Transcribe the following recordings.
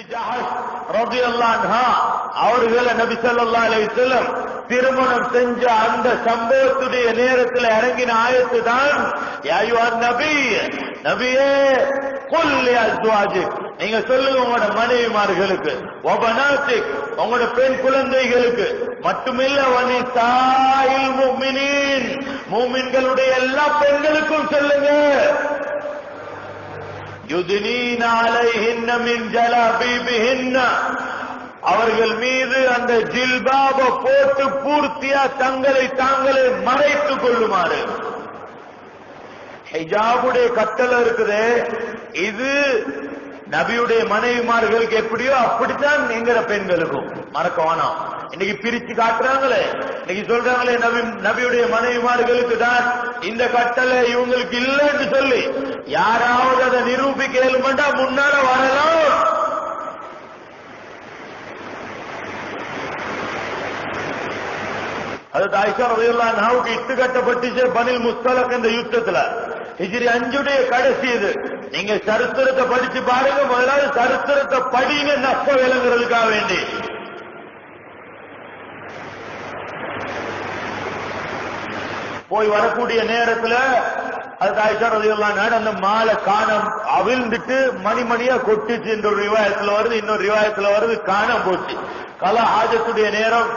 பின்த் ஜஹஷ் ரலியல்லாஹு அன்ஹா அவர்களை நபி ஸல்லல்லாஹு அலைஹி வஸல்லம் திருமணம் செஞ்ச அந்த சம்பவத்துடைய நேரத்தில் இறங்கின ஆயத்து தான் யா அய்யுஹன் நபி, நபியே குல் லி அஸ்வாஜிக், நீங்க சொல்லுங்க உங்களோட மனைவிமார்களுக்கு, வபனாத்திக் உங்களோட பெண் குழந்தைகளுக்கு, மட்டுமில்ல வனிசாயில் முஃமினீன் மூமின்களுடைய எல்லா பெண்களுக்கும் சொல்லுங்க, யுத்னீன அலைஹின்ன மின் ஜலாபீபிஹின்ன, அவர்கள் மீது அந்த ஜில்பாப போட்டு பூர்த்தியா தங்களை தாங்களே மறைத்துக் கொள்ளுமாறு. ஹிஜாபுடைய கட்டளை இருக்குது, இது நபியுடைய மனைவிமார்களுக்கு எப்படியோ அப்படித்தான் என்கிற பெண்களுக்கும் மறக்க வேணாம். இன்னைக்கு பிரிச்சு காட்டுறாங்களே, இன்னைக்கு சொல்றாங்களே நபியுடைய மனைவிமார்களுக்கு தான் இந்த கட்டளை, இவங்களுக்கு இல்லைன்னு சொல்லி யாராவது அதை நிரூபிக்க இயலுமெண்டா முன்னால வரலாம். அது ஆயிஷா ரலியல்லாஹு அன்ஹாவுக்கு இட்டு கட்டப்பட்டுச்சு பனில் முஸ்தலக் என்ற யுத்தத்துல. ஹிஜ்ரி 5 கடைசி இது. நீங்க சரித்திரத்தை படிச்சு பாருங்க, முதலாவது சரித்திரத்தை படிங்க நஷ்ட விளங்குறதுக்காக வேண்டி. போய் வரக்கூடிய நேரத்துல அது ஆயிஷா ரலியல்லாஹு அன்ஹா அந்த மாலை காணம் அவிழ்ந்துட்டு மணிமணியா கொட்டுச்சு என்ற ஒரு ரிவாயத்துல வருது, இன்னொரு ரிவாயத்துல வருது காணம் போச்சு. கலா ஆஜத்துடைய நேரம்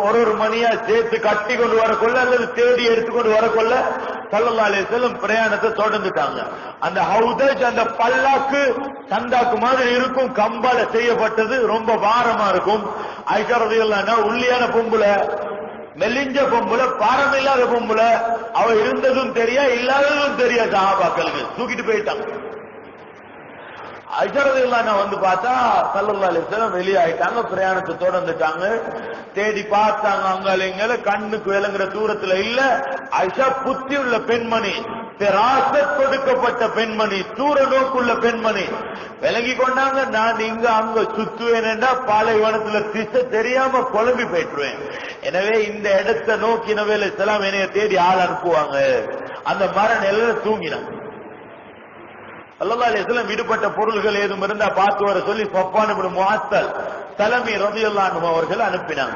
ஒரு மணியா சேர்த்து கட்டி கொண்டு வரக்கொள்ள அல்லது தேடி எடுத்துக்கொண்டு வரக்கொள்ள ஸல்லல்லாஹு அலைஹி வஸல்லம் பிரயாணத்தை தொடர்ந்துட்டாங்க. அந்த ஹவுதஜ் அந்த பல்லாக்கு சந்தாக்கு மாதிரி இருக்கும், கம்பால செய்யப்பட்டது, ரொம்ப பாரமா இருக்கும். ஆயிஷா ரலியல்லாஹு அன்ஹா உள்ளியான பொம்புல, மெலிஞ்ச பொம்புல, பாரம் இல்லாத பொம்புல, அவ இருந்ததும் தெரியா இல்லாததும் தெரியா, சஹாபாக்களுக்கு தூக்கிட்டு போயிட்டாங்க. ஆயிஷா ரலியல்லாஹு அன்ஹா வந்து பார்த்தா ஸல்லல்லாஹு அலைஹி வஸல்லம் வெளியாயிட்டாங்க, பிரயாணத்தை தொடர்ந்துட்டாங்க. தேடி பார்த்தாங்க, அங்கால கண்ணுக்கு விளங்குற தூரத்துல இல்ல. ஆயிஷா புத்தி உள்ள பெண்மணி, பிராசத் கொடுக்கப்பட்ட பெண்மணி, தூர நோக்குள்ள பெண்மணி, விளங்கி கொண்டாங்க. நான் இங்க அங்க சுத்துவேன்டா பாலைவனத்துல திசை தெரியாம குழம்பி போயிட்டுருவேன். எனவே இந்த இடத்தை நோக்கி நபி அலைஹிஸ்ஸலாம் என்னைய தேடி ஆள் அனுப்புவாங்க. அந்த மர நிலையில தூங்கினாங்க. ஸல்லல்லாஹு அலைஹி வஸல்லம் விடுபட்ட பொருள்கள் ஏதும் இருந்தா பார்த்து வர சொல்லி ஸஃப்வான் இப்னு முஅத்தல் தலமி ரலியல்லாஹு அன்ஹு அவர்கள் அனுப்பினாங்க.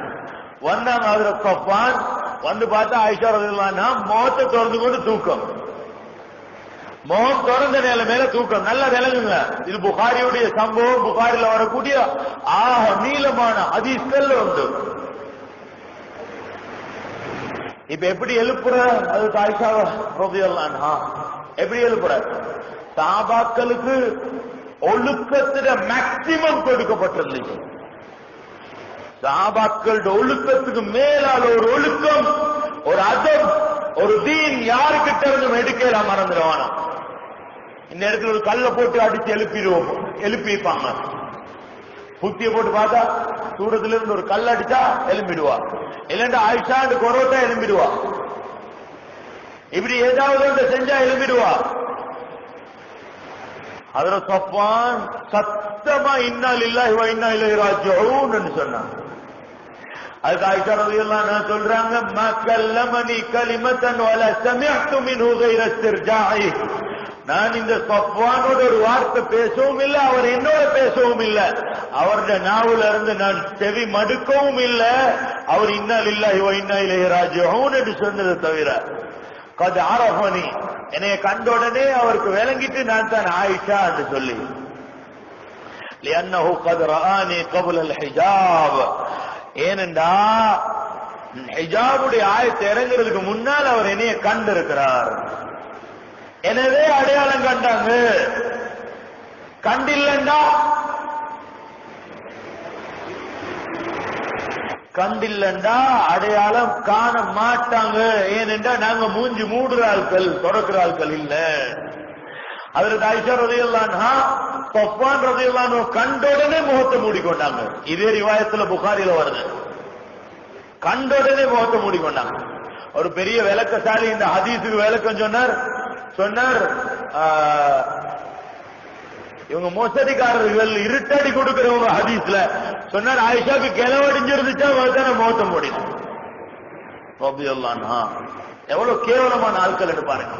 வந்தாங்க. ஹஜ்ரத் ஸஃப்வான் வந்து பார்த்தா ஆயிஷா ரலியல்லாஹு அன்ஹா முகத்தை திறந்து கொண்டு தூக்கம், முகம் திறந்த நிலைமையில தூக்கம். நல்லா விளங்குங்க, இது புகாரியுடைய சம்பவம், புகாரில வரக்கூடிய ஆக நீளமான ஹதீஸ்கள் உண்டு. இப்ப எப்படி எழுப்புற அது ஆயிஷா ரலியல்லாஹு அன்ஹா எப்படி எழுப்புற? சஹாபாக்களுக்கு ஒழுக்கத்துல மேக்சிமம் கொடுக்கப்பட்டிருந்துச்சு. சஹாபாக்களோட ஒழுக்கத்துக்கு மேலால ஒரு ஒழுக்கம், ஒரு அதம், ஒரு தீன் யாருக்கிட்ட இருந்து எடுக்கலாம் மறந்துடுவானா. இந்த இடத்துல ஒரு கல்லை போட்டு அடிச்சு எழுப்பிப்பாங்க. புத்திய போட்டு பார்த்தா தூரத்துல இருந்து ஒரு கல் அடிச்சா எழும்பிடுவா, இல்லைன்னா ஆயிஷா கொரோட்டா எழும்பிடுவா, இப்படி ஏதாவது செஞ்சா எழும்பிடுவா. அதுல ஸஃப்வான் சத்தமா இன்னா லில்லாஹி வ இன்னா இலைஹி ராஜிஊன் ன்னு சொன்னாங்க. அதுக்கு ஆயிஷா ரலியல்லாஹு அன்ஹா சொல்றாங்க, மா கல்லமனி கலிமத்தன் வலா சமிஅது மின்ஹு கைர இஸ்திர்ஜாஇ, நான் இந்த ஸஃப்வானோட ஒரு வார்த்தை பேசவும் இல்லை, அவர் என்னோட பேசவும் இல்லை, அவருடைய நாவுல இருந்து நான் செவி மடுக்கவும் இல்லை, அவர் இன்னா லில்லாஹி வ இன்னா இலைஹி ராஜிஊன் என்று சொன்னதை தவிர. கத் அரஃபனி, என்னைய கண்ட உடனே அவருக்கு விளங்கிட்டு நான் தான் ஆயிஷா என்று சொல்லி. லிஅன்னஹு கத் ரஆனி قبل الحجاب, ஏனென்றா ஹிஜாபுடைய ஆயத்து இறங்குறதுக்கு முன்னால் அவர் என்னைய கண்டிருக்கிறார், எனவே அடையாளம் கண்டாங்க. கண்டில்லண்டா அடையாளம் காண மாட்டாங்க. ஏனென்றா நாங்க மூஞ்சி மூடுற ஆட்கள், தொடக்கிற ஆட்கள் இல்ல. ஹஜ்ரத் ஆயிஷா ரலியல்லாஹு அன்ஹா ஸஃப்வான் ரலியல்லாஹு அன்ஹு கண்டோடனே முகத்தை மூடிக்கொண்டாங்க. இதே ரிவாயத்துல புகாரில வருது, கண்டோடனே முகத்தை மூடிக்கொண்டாங்க. ஒரு பெரிய விளக்கசாலி இந்த ஹதீஸுக்கு விளக்கம் சொன்னார், இவங்க மோசடிக்காரர்கள், இருட்டடி கொடுக்கிறவங்க. ஹதீஸ்ல சொன்னார், ஆயிஷாக்கு கிளவடிஞ்சிருந்துச்சா தானே முகத்தை மூடினான். ரலியல்லாஹு அன்ஹா எவ்வளவு கேவலமான ஆட்கள் பாருங்க.